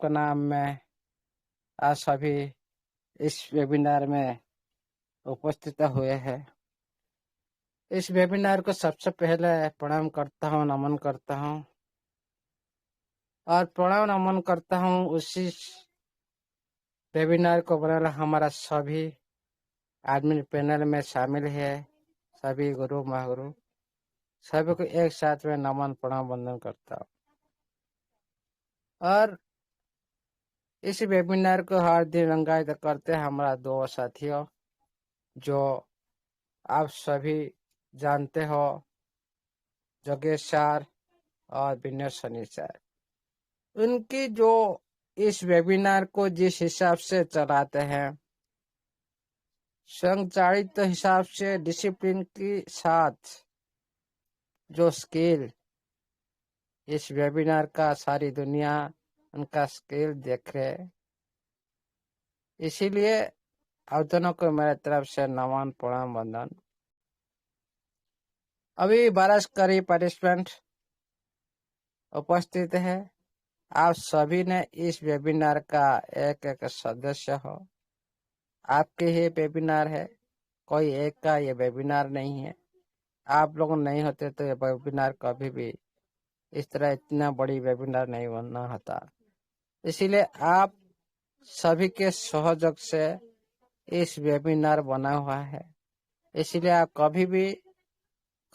आपका नाम मैं आज सभी इस वेबिनार में उपस्थित हुए हैं। इस वेबिनार को सबसे पहले प्रणाम करता हूँ, नमन करता हूँ और प्रणाम नमन करता हूँ उसी वेबिनार को बनाना हमारा सभी एडमिन पैनल में शामिल है। सभी गुरु महागुरु सभी को एक साथ में नमन प्रणाम वंदन करता हूँ। और इस वेबिनार को हर दिन रंगायित करते हैं हमारा दो साथियों जो आप सभी जानते हो, जोगेश सर और विनय सनी सर। उनकी जो इस वेबिनार को जिस हिसाब से चलाते हैं, संचालित हिसाब से डिसिप्लिन के साथ जो स्किल इस वेबिनार का सारी दुनिया उनका स्किल देख रहे, इसीलिए आप दोनों को मेरे तरफ से नमन प्रणाम वंदन। अभी 12 करीब पार्टिसिपेंट उपस्थित है। आप सभी ने इस वेबिनार का एक एक सदस्य हो। आपके ही वेबिनार है, कोई एक का ये वेबिनार नहीं है। आप लोग नहीं होते तो ये वेबिनार कभी भी इस तरह इतना बड़ी वेबिनार नहीं बनना होता। इसीलिए आप सभी के सहयोग से इस वेबिनार बना हुआ है। इसीलिए आप कभी भी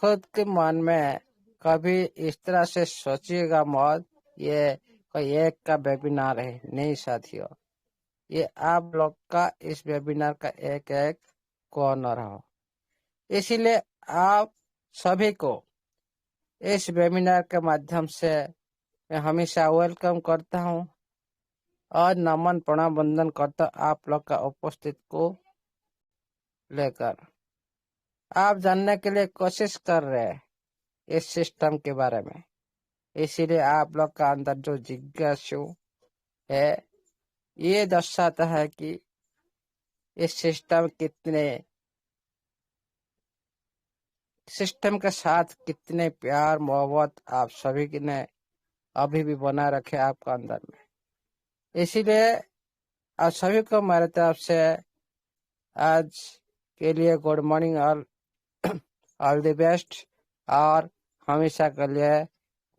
खुद के मन में कभी इस तरह से सोचिएगा मत ये कोई एक का वेबिनार है। नहीं साथियों, ये आप लोग का इस वेबिनार का एक एक कॉर्नर हो। इसीलिए आप सभी को इस वेबिनार के माध्यम से मैं हमेशा वेलकम करता हूँ और नमन प्रणाम वंदन करता आप लोग का उपस्थित को लेकर। आप जानने के लिए कोशिश कर रहे हैं इस सिस्टम के बारे में, इसीलिए आप लोग का अंदर जो जिज्ञासु है ये दर्शाता है कि इस सिस्टम के साथ कितने प्यार मोहब्बत आप सभी ने अभी भी बना रखे आपका अंदर में। इसीलिए आप सभी को मेरे तरफ से आज के लिए गुड मॉर्निंग और ऑल द बेस्ट और हमेशा के लिए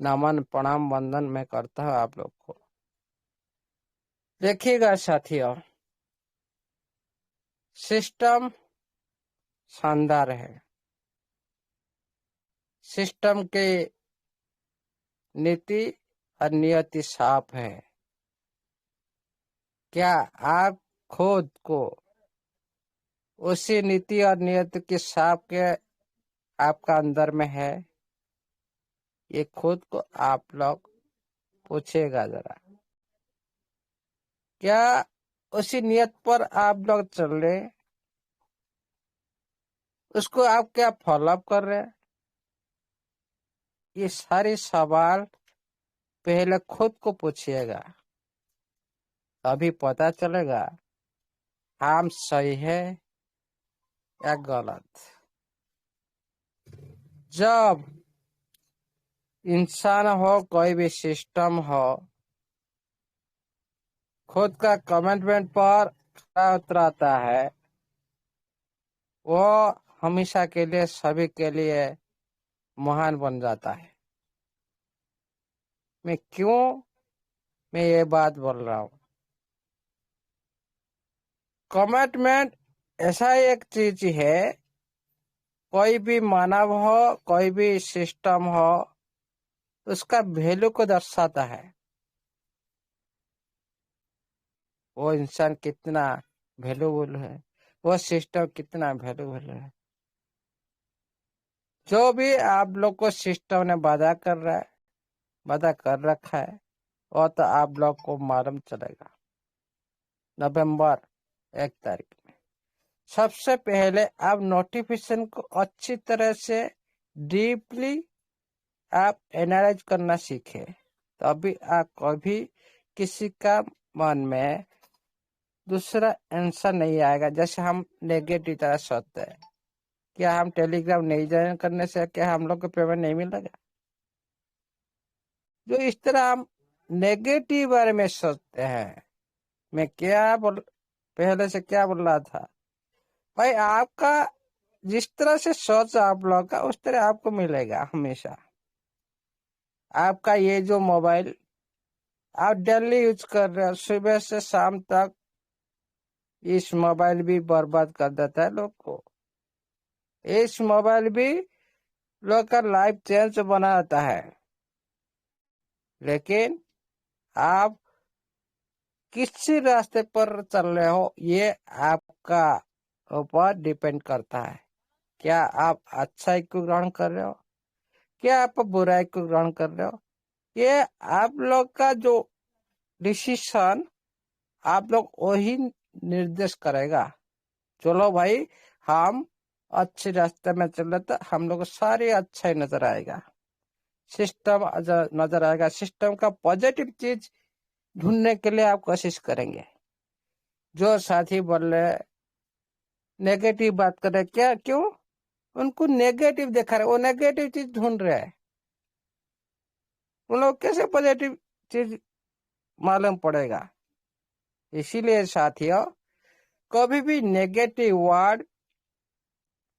नमन प्रणाम वंदन मैं करता हूँ आप लोग को। देखिएगा साथियों, सिस्टम शानदार है। सिस्टम के नीति और नियति साफ है। क्या आप खुद को उसी नीति और नियति के साफ के आपका अंदर में है? ये खुद को आप लोग पूछेगा जरा। क्या उसी नियत पर आप लोग चल रहे, उसको आप क्या फॉलोअप कर रहे हैं? ये सारे सवाल पहले खुद को पूछिएगा, अभी पता चलेगा हम सही है या गलत। जब इंसान हो कोई भी सिस्टम हो, खुद का कमिटमेंट पर खरा उतराता है, वो हमेशा के लिए सभी के लिए महान बन जाता है। मैं ये बात बोल रहा हूँ, कमिटमेंट ऐसा एक चीज है, कोई भी मानव हो कोई भी सिस्टम हो, उसका वैल्यू को दर्शाता है। वो इंसान कितना वैल्यूबल है, वो सिस्टम कितना वैल्यूबल है। जो भी आप लोग को सिस्टम ने वादा कर रहा है, वादा कर रखा है, वो तो आप लोग को मालूम चलेगा नवंबर 1 तारीख में। सबसे पहले आप नोटिफिकेशन को अच्छी तरह से डीपली आप एनालाइज करना सीखे, तभी आप कभी किसी का मन में दूसरा आंसर नहीं आएगा। जैसे हम नेगेटिव तरह सोचते हैं, क्या हम टेलीग्राम नहीं ज्वाइन करने से क्या हम लोग को पेमेंट नहीं मिलेगा? जो इस तरह हम नेगेटिव बारे में सोचते हैं। मैं पहले से क्या बोल रहा था भाई, आपका जिस तरह से सोच आप लोग का उस तरह आपको मिलेगा हमेशा। आपका ये जो मोबाइल आप डेली यूज कर रहे हो, सुबह से शाम तक इस मोबाइल भी बर्बाद कर देता है लोग को। इस मोबाइल भी लोग का लाइफ चेंज बनाता है। लेकिन आप किस रास्ते पर चल रहे हो ये आपका ऊपर डिपेंड करता है। क्या आप अच्छाई को ग्रहण कर रहे हो, क्या आप बुराई को ग्रहण कर रहे हो, ये आप लोग का जो डिसीजन आप लोग वही निर्देश करेगा। चलो भाई, हम अच्छे रास्ते में चल रहे तो हम लोग को सारी अच्छा ही नजर आएगा, सिस्टम नजर आएगा। सिस्टम का पॉजिटिव चीज ढूंढने के लिए आप कोशिश करेंगे। जो साथी बोल रहे नेगेटिव बात कर रहे, क्या क्यों उनको नेगेटिव देखा रहे, वो नेगेटिव चीज ढूंढ रहे हैं। उन लोग कैसे पॉजिटिव चीज मालूम पड़ेगा। इसीलिए साथियों, कभी भी नेगेटिव वर्ड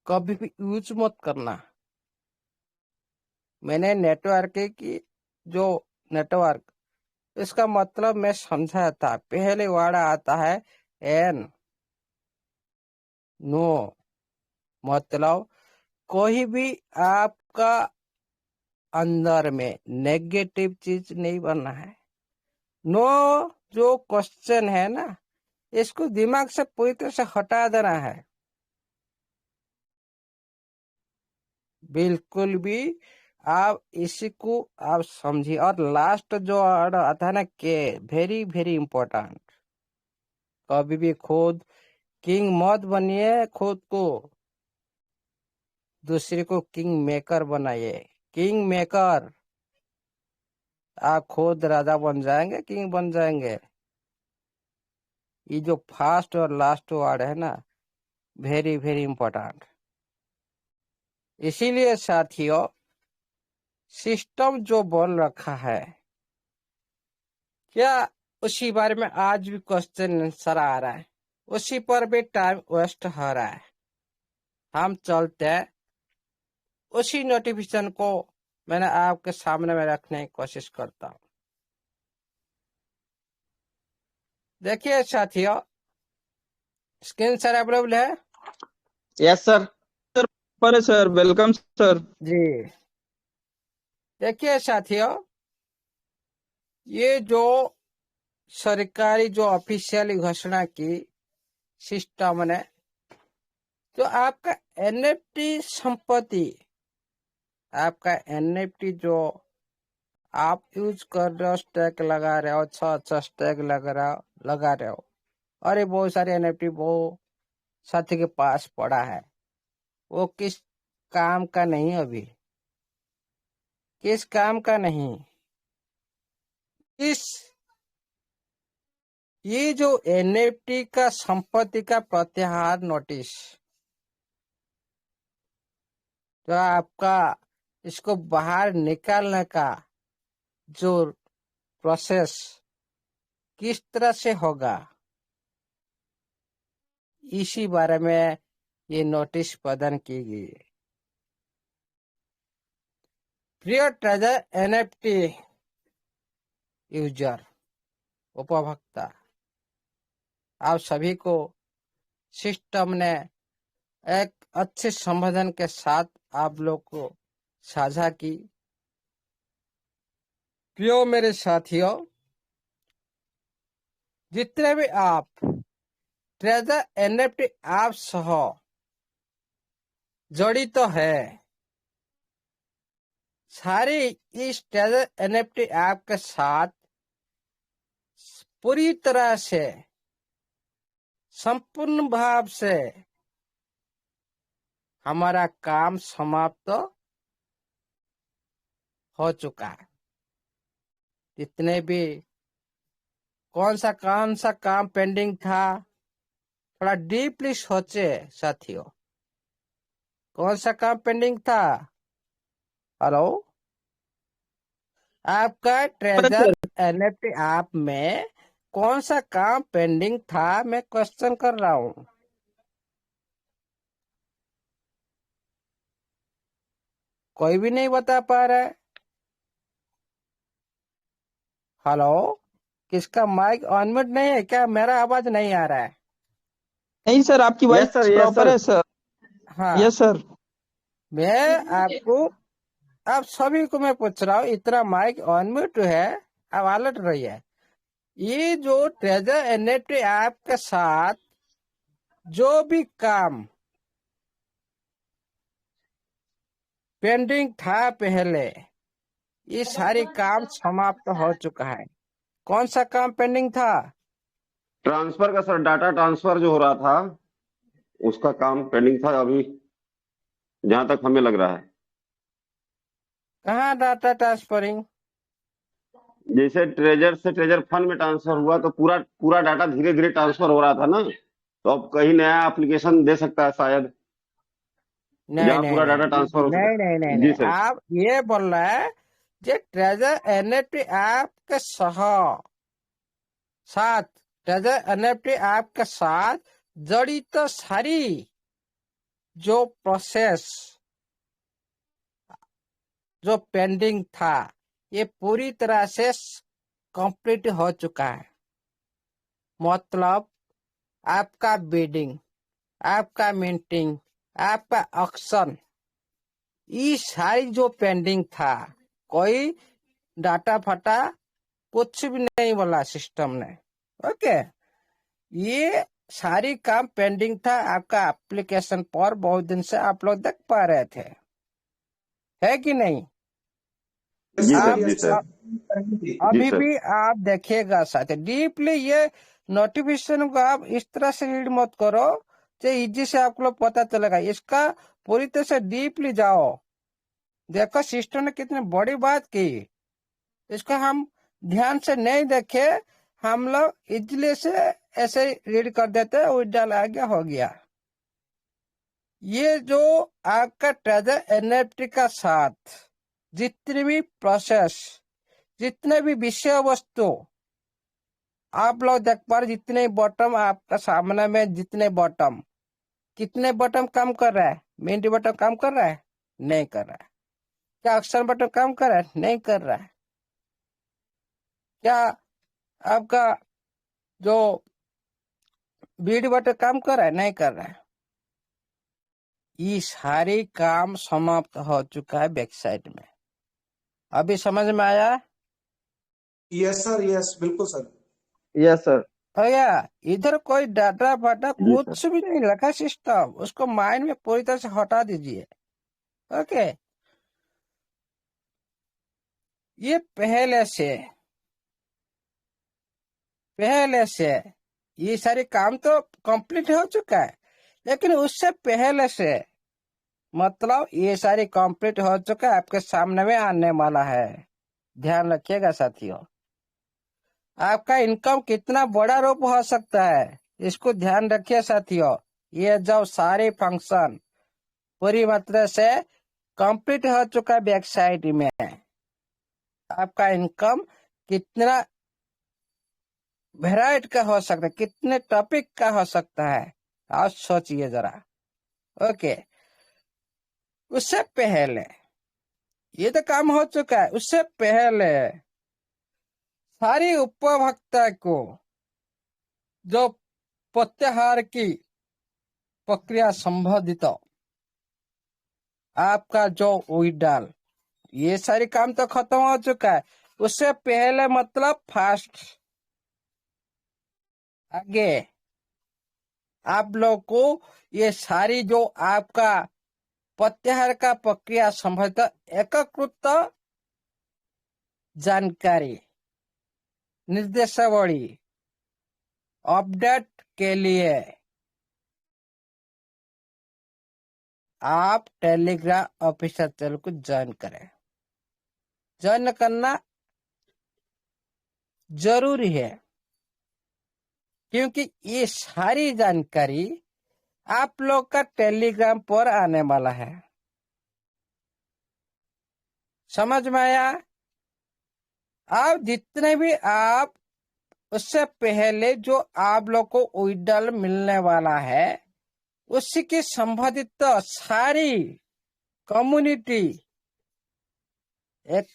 कभी भी यूज मत करना। मैंने नेटवर्क की जो नेटवर्क इसका मतलब मैं समझा था। पहले वर्ड आता है एन, नो, मतलब कोई भी आपका अंदर में नेगेटिव चीज नहीं बनना है। नो जो क्वेश्चन है ना, इसको दिमाग से पूरी तरह से हटा देना है। बिल्कुल भी आप इसी को आप समझिए। और लास्ट जो वर्ड आता है ना के, वेरी वेरी इंपॉर्टेंट। कभी भी खुद किंग मत बनिए, खुद को दूसरे को किंग मेकर बनाइए। किंग मेकर, आप खुद राजा बन जाएंगे, किंग बन जाएंगे। ये जो फर्स्ट और लास्ट वर्ड है ना, वेरी वेरी इंपॉर्टेंट। इसीलिए साथियों, सिस्टम जो बोल रखा है, क्या उसी बारे में आज भी क्वेश्चन आंसर आ रहा है, उसी पर भी टाइम वेस्ट हो रहा है। हम चलते हैं उसी नोटिफिकेशन को मैंने आपके सामने में रखने की कोशिश करता हूँ। देखिए साथियों, स्क्रीन सर अवेलेबल है? Yes sir. सर पर है सर, वेलकम सर। जी, देखिए साथियों, ये जो सरकारी जो ऑफिशियली घोषणा की सिस्टम ने, तो आपका एनएफटी संपत्ति, आपका एनएफटी जो आप यूज कर रहे हो, स्टैक लगा रहे हो, अच्छा स्टैक लगा रहे हो, और ये बहुत सारे एनएफटी वो साथी के पास पड़ा है, वो किस काम का नहीं। अभी किस काम का नहीं, इस ये जो एनएफटी का संपत्ति का प्रत्याहार नोटिस, तो आपका इसको बाहर निकालने का जो प्रोसेस किस तरह से होगा, इसी बारे में ये नोटिस प्रदान की गई है। प्रिय ट्रेजर एनएफटी यूजर, उपभोक्ता, आप सभी को सिस्टम ने एक अच्छे संबोधन के साथ आप लोग को साझा की। प्रियो मेरे साथियों, जितने भी आप ट्रेजर एनएफटी आप सह जड़ित तो है, सारी इस ट्रेजर एनएफटी ऐप के साथ पूरी तरह से संपूर्ण भाव से हमारा काम समाप्त हो चुका है। जितने भी कौन सा काम पेंडिंग था, थोड़ा डीपली सोचे साथियों। कौन सा काम पेंडिंग था? हेलो, आपका पर ट्रेजर सर एनएफटी ऐप में कौन सा काम पेंडिंग था, मैं क्वेश्चन कर रहा हूँ। कोई भी नहीं बता पा रहा है। हेलो, किसका माइक ऑनम्यूट नहीं है क्या? मेरा आवाज नहीं आ रहा है। नहीं सर, आपकी yes sir, voice yes proper sir. है सर। हाँ, यस सर। मैं आपको, आप सभी को मैं पूछ रहा हूँ, इतना माइक ऑनम्यूट है, अब अलर्ट रही है। ये जो ट्रेजर एनएफटी ऐप के साथ जो भी काम पेंडिंग था पहले, ये सारी काम समाप्त हो चुका है। कौन सा काम पेंडिंग था? ट्रांसफर का सर, डाटा ट्रांसफर जो हो रहा था उसका काम पेंडिंग था अभी, जहां तक हमें लग रहा है। कहाँ डाटा ट्रांसफरिंग? जैसे ट्रेजर से ट्रेजर फंड में ट्रांसफर हुआ तो पूरा पूरा डाटा धीरे धीरे ट्रांसफर हो रहा था ना, तो अब कहीं नया एप्लीकेशन दे सकता है शायद, नहीं जहां नहीं पूरा नहीं डाटा ट्रांसफर हो नहीं नहीं नहीं सके। नहीं, जी सर। आप ये बोल रहे हैं जे ट्रेजर एनएफटी ऐप के साथ ट्रेजर एनएफटी ऐप के साथ जड़ित सारी जो प्रोसेस जो पेंडिंग था, ये पूरी तरह से कंप्लीट हो चुका है। मतलब आपका बिडिंग, आपका मिंटिंग, आपका ऑक्शन, ये सारी जो पेंडिंग था, कोई डाटा फटा कुछ भी नहीं बोला सिस्टम ने। ओके, ये सारी काम पेंडिंग था आपका एप्लीकेशन पर, बहुत दिन से आप लोग देख पा रहे थे, है कि नहीं? जी सर, आप जी सर। जी अभी सर। भी आप देखिएगा साथ डीपली, ये नोटिफिकेशन को आप इस तरह से रीड मत करो जो इजी से आपको लोग पता चलेगा। इसका पूरी तरह से डीपली जाओ, देखो सिस्टम ने कितनी बड़ी बात की। इसको हम ध्यान से नहीं देखे, हम लोग इजली से ऐसे रीड कर देते, विड्रॉल आ गया, हो गया। ये जो आपका ट्रेजर एनएफटी का साथ जितनी भी प्रोसेस, जितने भी विषय वस्तु आप लोग देख पा रहे, जितने बॉटम आपका सामने में, जितने बॉटम, कितने बॉटम काम कर रहा है? मिंट बॉटम काम कर रहा है? नहीं कर रहा है। क्या अक्षर बॉटम काम कर रहा है? नहीं कर रहा है। क्या आपका जो बीडी बॉटम काम कर रहा है? नहीं कर रहा है। ये सारे काम समाप्त हो चुका है बैक साइड में। अभी समझ में आया? यस सर, यस बिल्कुल सर। Yes sir. भैया, इधर कोई डाटा फाटा जी सर। कुछ भी नहीं रखा सिस्टम, उसको माइंड में पूरी तरह से हटा दीजिए। ओके, ये पहले से ये सारे काम तो कंप्लीट हो चुका है, लेकिन उससे पहले से, मतलब ये सारी कंप्लीट हो चुका है, आपके सामने में आने वाला है। ध्यान रखिएगा साथियों, आपका इनकम कितना बड़ा रूप हो सकता है, इसको ध्यान रखिए साथियों। ये जब सारे फंक्शन पूरी मात्रा से कंप्लीट हो चुका है बैक साइड में, आपका इनकम कितना वेराइट का हो सकता है, कितने टॉपिक का हो सकता है, आप सोचिए जरा। ओके, उससे पहले ये तो काम हो चुका है, उससे पहले सारी उपभोक्ता को जो प्रत्याहार की प्रक्रिया संबंधित आपका जो विड्रॉल, ये सारी काम तो खत्म हो चुका है। उससे पहले मतलब फास्ट आगे आप लोग को ये सारी जो आपका प्रत्याहार का प्रक्रिया संबंधित एकीकृत जानकारी, निर्देशावली अपडेट के लिए आप टेलीग्राम ऑफिशियल चैनल को ज्वाइन करें। ज्वाइन करना जरूरी है, क्योंकि ये सारी जानकारी आप लोग का टेलीग्राम पर आने वाला है। समझ में आया? अब जितने भी आप उससे पहले जो आप लोग को विड्रॉल मिलने वाला है, उसी की संबंधित तो सारी कम्युनिटी एक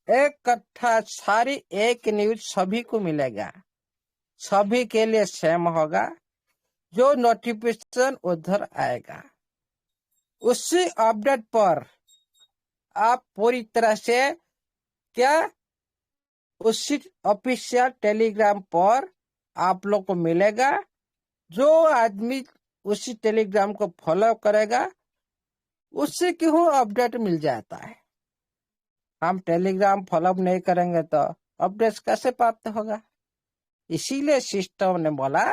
इकट्ठा सारी एक न्यूज सभी को मिलेगा, सभी के लिए सेम होगा। जो नोटिफिकेशन उधर आएगा, उसी अपडेट पर आप पूरी तरह से क्या उसी ऑफिशियल टेलीग्राम पर आप लोग को मिलेगा। जो आदमी उसी टेलीग्राम को फॉलो करेगा उससे क्यों अपडेट मिल जाता है। हम टेलीग्राम फॉलो नहीं करेंगे तो अपडेट कैसे प्राप्त होगा। इसीलिए सिस्टम ने बोला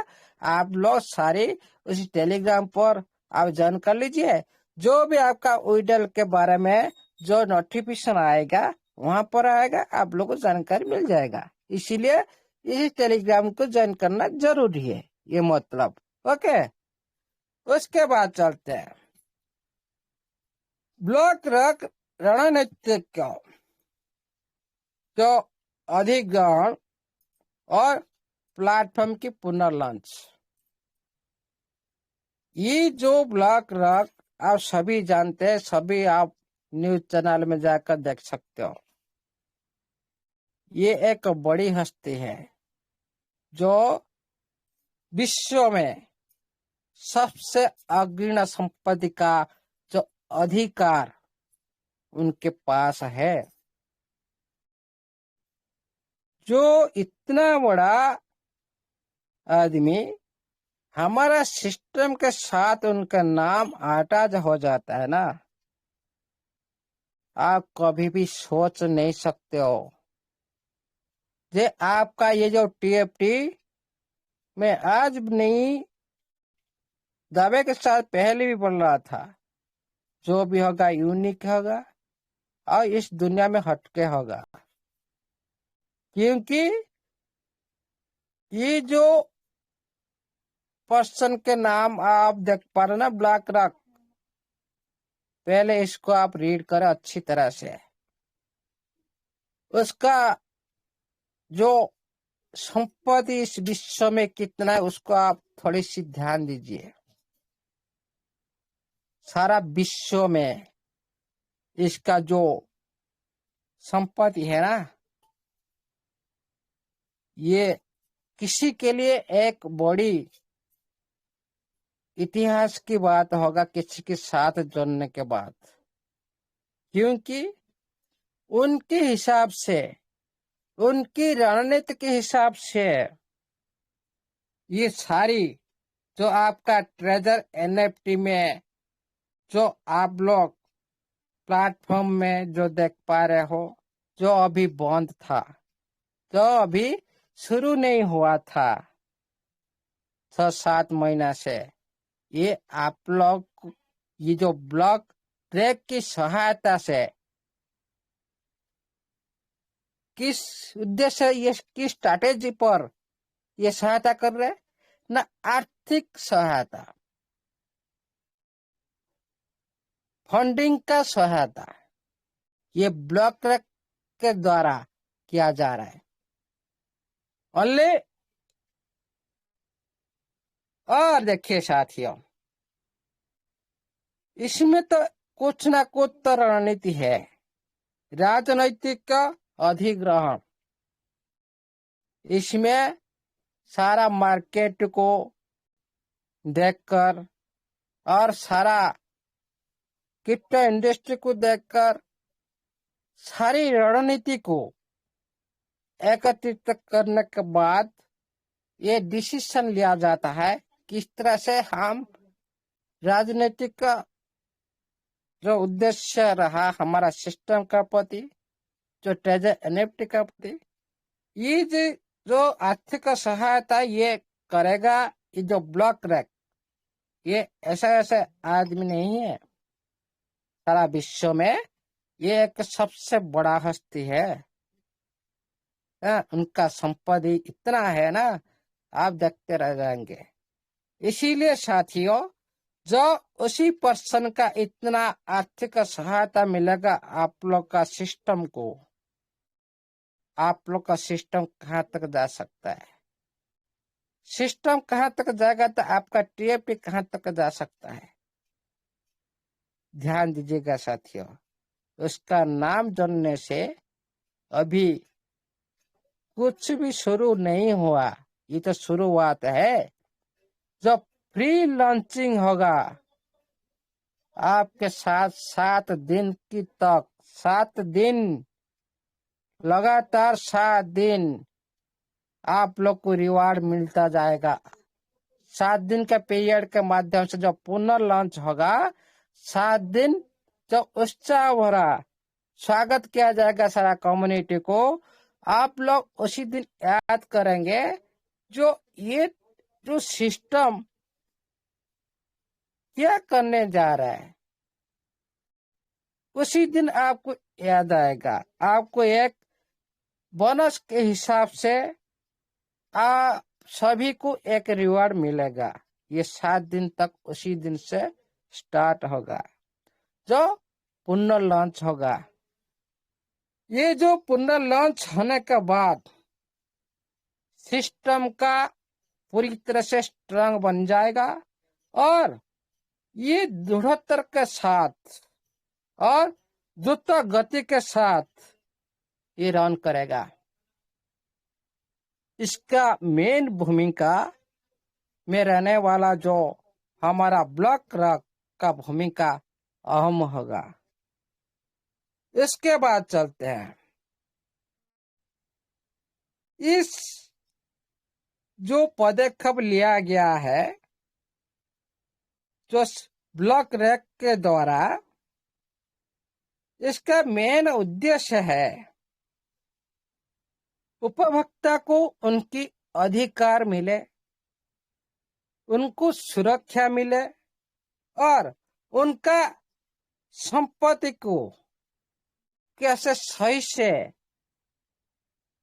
आप लोग सारे उसी टेलीग्राम पर आप ज्वाइन कर लीजिए। जो भी आपका विड्रॉल के बारे में जो नोटिफिकेशन आएगा वहां पर आएगा, आप लोग को जानकारी मिल जाएगा। इसीलिए इस टेलीग्राम को ज्वाइन करना जरूरी है, ये मतलब। ओके, उसके बाद चलते हैं ब्लॉक रख रणनीतिक जो अधिग्रहण और प्लेटफॉर्म की पुनर्लॉन्च। ये जो ब्लॉक रख आप सभी जानते हैं, सभी आप न्यूज चैनल में जाकर देख सकते हो। ये एक बड़ी हस्ती है जो विश्व में सबसे अग्रणी संपत्ति का जो अधिकार उनके पास है। जो इतना बड़ा आदमी हमारा सिस्टम के साथ उनका नाम अटैच हो जाता है ना, आप कभी भी सोच नहीं सकते हो। जे आपका ये जो TFT में आज नहीं दावे के साथ पहले भी बोल रहा था, जो भी होगा यूनिक होगा और इस दुनिया में हटके होगा। क्योंकि ये जो पर्सन के नाम आप देख पा रहे ना, ब्लैक रॉक, पहले इसको आप रीड करें अच्छी तरह से। उसका जो संपत्ति इस विश्व में कितना है उसको आप थोड़ी सी ध्यान दीजिए। सारा विश्व में इसका जो संपत्ति है ना, ये किसी के लिए एक बड़ी इतिहास की बात होगा किसी के साथ जुड़ने के बाद। क्योंकि उनके हिसाब से, उनकी रणनीति के हिसाब से ये सारी जो आपका ट्रेजर NFT में जो आप लोग प्लेटफॉर्म में जो देख पा रहे हो, जो अभी बंद था, जो अभी शुरू नहीं हुआ था 6-7 महीना से, ये आप लोग ये जो ब्लॉक ट्रैक की सहायता से किस उद्देश्य, ये किस स्ट्रैटेजी पर ये सहायता कर रहे हैं ना, आर्थिक सहायता, फंडिंग का सहायता, ये ब्लॉक ट्रैक के द्वारा किया जा रहा है ओनली। और देखिए साथियों, इसमें तो कुछ ना कुछ तो रणनीति है। राजनैतिक का अधिग्रहण, इसमें सारा मार्केट को देखकर और सारा क्रिप्टो इंडस्ट्री को देखकर सारी रणनीति को एकत्रित करने के बाद ये डिसीजन लिया जाता है किस तरह से हम राजनीतिक का जो उद्देश्य रहा हमारा सिस्टम का प्रति, जो ट्रेजर NFT का प्रति, ये जो आर्थिक सहायता ये करेगा। ये जो ब्लॉक रैक, ये ऐसा ऐसा आदमी नहीं है, सारा विश्व में ये एक सबसे बड़ा हस्ती है। उनका संपत्ति इतना है ना, आप देखते रह जाएंगे। इसीलिए साथियों, जो उसी पर्सन का इतना आर्थिक सहायता मिलेगा आप लोग का सिस्टम को, आप लोग का सिस्टम कहाँ तक जा सकता है। सिस्टम कहाँ तक जाएगा तो आपका टीएपी कहाँ तक जा सकता है। ध्यान दीजिएगा साथियों, उसका नाम जानने से अभी कुछ भी शुरू नहीं हुआ, ये तो शुरुआत है। जब फ्री लॉन्चिंग होगा आपके साथ 7 दिन की तक, 7 दिन लगातार 7 दिन आप लोग को रिवार्ड मिलता जाएगा। 7 दिन के पीरियड के माध्यम से जब पुनः लॉन्च होगा, 7 दिन जब उत्साह भरा स्वागत किया जाएगा सारा कम्युनिटी को, आप लोग उसी दिन याद करेंगे जो ये जो सिस्टम क्या करने जा रहा है। उसी दिन आपको याद आएगा, आपको एक बोनस के हिसाब से आप सभी को एक रिवार्ड मिलेगा। ये 7 दिन तक उसी दिन से स्टार्ट होगा जो पुनः लॉन्च होगा। ये जो पुनः लॉन्च होने के बाद सिस्टम का पूरी तरह से स्ट्रांग बन जाएगा और ये दृढ़ता के साथ और द्रुत गति के साथ ये रन करेगा। इसका मेन भूमिका में रहने वाला जो हमारा ब्लॉक रॉक का भूमिका अहम होगा। इसके बाद चलते हैं, इस जो पदक्षेप लिया गया है जो ब्लॉक रैक के द्वारा, इसका मेन उद्देश्य है उपभोक्ता को उनकी अधिकार मिले, उनको सुरक्षा मिले और उनका संपत्ति को कैसे सही से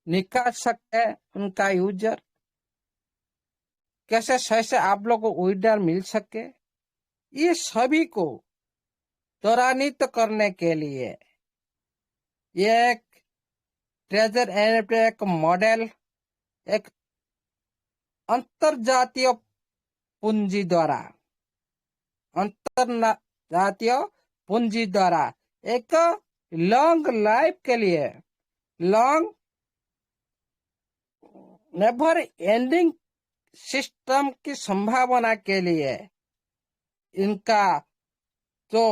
निकाल सकते हैं, उनका यूजर कैसे सही से आप लोगों को विड्रॉल मिल सके, ये सभी को त्वरान्वित करने के लिए एक ट्रेजर एनएफटी एक मॉडल, एक अंतरजातीय पूंजी द्वारा एक लॉन्ग लाइफ के लिए, लॉन्ग नेवर एंडिंग सिस्टम की संभावना के लिए इनका जो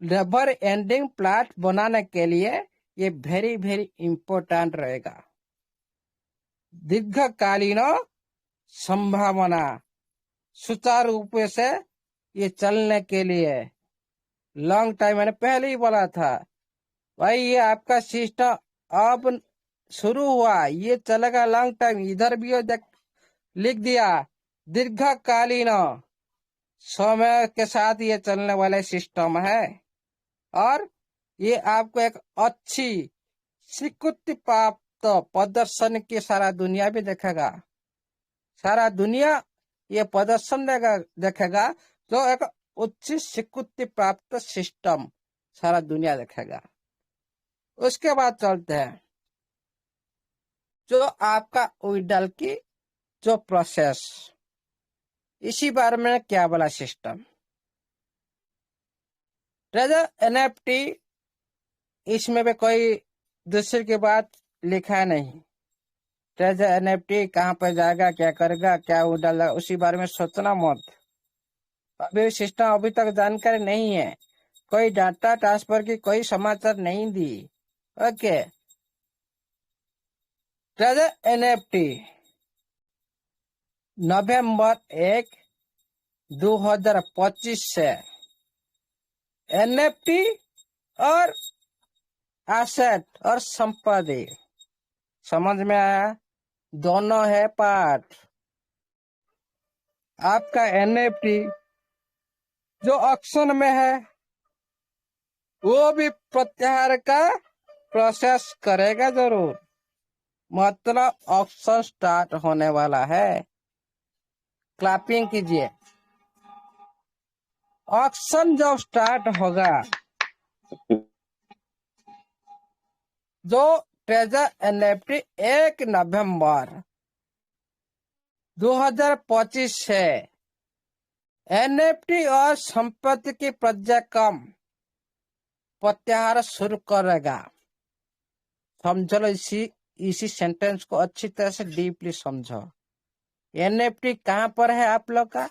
नेवर एंडिंग प्लाट बनाने के लिए ये वेरी वेरी इंपॉर्टेंट रहेगा। दीर्घकालीन संभावना सुचारू रूप से ये चलने के लिए लॉन्ग टाइम, मैंने पहले ही बोला था भाई, ये आपका सिस्टम अब शुरू हुआ, ये चलेगा लॉन्ग टाइम। इधर भी लिख दिया दीर्घकालीन समय के साथ ये चलने वाले सिस्टम है और ये आपको एक अच्छी स्वीकृति प्राप्त प्रदर्शन की सारा दुनिया भी देखेगा। सारा दुनिया ये प्रदर्शन देखेगा जो एक उच्च स्वीकृति प्राप्त सिस्टम सारा दुनिया देखेगा। उसके बाद चलते हैं जो आपका विड्रॉल की जो प्रोसेस, इसी बारे में क्या बोला सिस्टम। ट्रेजर एनएफटी, इसमें भी कोई दूसरे की बात लिखा नहीं। ट्रेजर एनएफटी कहाँ पर जाएगा, क्या करेगा, क्या विड्रॉल, उसी बारे में सोचना मत। अभी सिस्टम अभी तक जानकारी नहीं है, कोई डाटा ट्रांसफर की कोई समाचार नहीं दी। ओके, ट्रेजर एनएफटी नवंबर 1, 2025 से एनएफटी और एसेट और संपत्ति, समझ में आया, दोनों है पार्ट। आपका एनएफटी जो ऑक्शन में है वो भी प्रत्याहार का प्रोसेस करेगा जरूर, मतलब ऑक्शन स्टार्ट होने वाला है। क्लैपिंग कीजिए। ऑक्शन जब स्टार्ट होगा जो ट्रेजर एनएफटी 1 नवंबर 2025 से एनएफटी और संपत्ति की पर्यायक्रम प्रत्याहार शुरू करेगा। समझ लो, इसी सेंटेंस को अच्छी तरह से डीपली समझो। एनएफटी कहाँ पर है आप लोग का?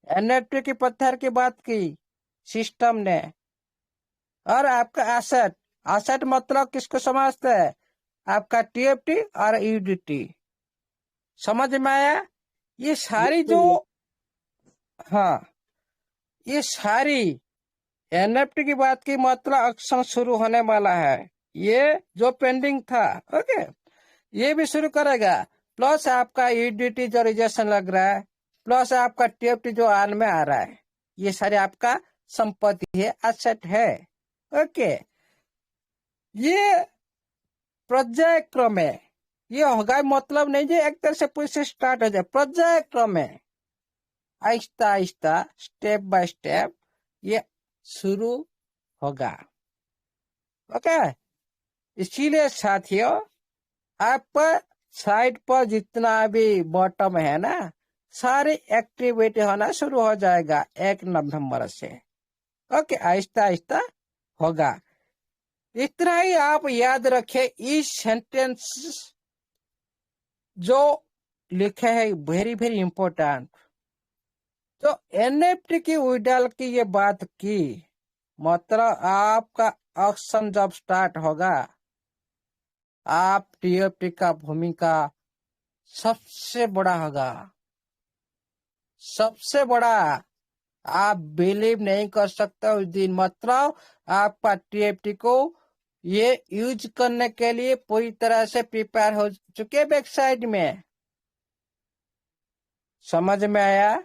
एनएफटी की प्रत्याहार की बात की सिस्टम ने। और आपका एसेट, एसेट मतलब किसको समझते हैं? आपका टीएफटी और यूडीटी। समझ में आया? ये सारी जो, हाँ, ये सारी एनएफटी की बात की मतलब ऑक्शन शुरू होने वाला है। ये जो पेंडिंग था, ओके, ये भी शुरू करेगा। प्लस आपका यूडीटी जो रिजेक्शन लग रहा है, प्लस आपका टीएफटी जो आन में आ रहा है, ये सारे आपका संपत्ति है, एसेट है। ओके, ये पर्यायक्रम है। ये होगा मतलब नहीं जो एक तरह से पूरी स्टार्ट हो जाए। पर्यायक्रम है, Aahista Aahista, step by step ये शुरू होगा। ओके, इसीलिए साथियों, आप पर साइड पर जितना भी बॉटम है ना, सारी एक्टिविटी होना शुरू हो जाएगा 1 नवंबर से। ओके, आहिस्ता आहिस्ता होगा। इतना ही आप याद रखें। इस सेंटेंस जो लिखे है वेरी वेरी इंपॉर्टेंट। तो एनएफटी की विड्रॉल की ये बात की, मतलब आपका ऑक्शन जब स्टार्ट होगा, आप टीएफटी का भूमिका सबसे बड़ा होगा, सबसे बड़ा। आप बिलीव नहीं कर सकते उस दिन। मतलब आपका टीएफटी को ये यूज करने के लिए पूरी तरह से प्रिपेयर हो चुके बैक साइड में। समझ में आया?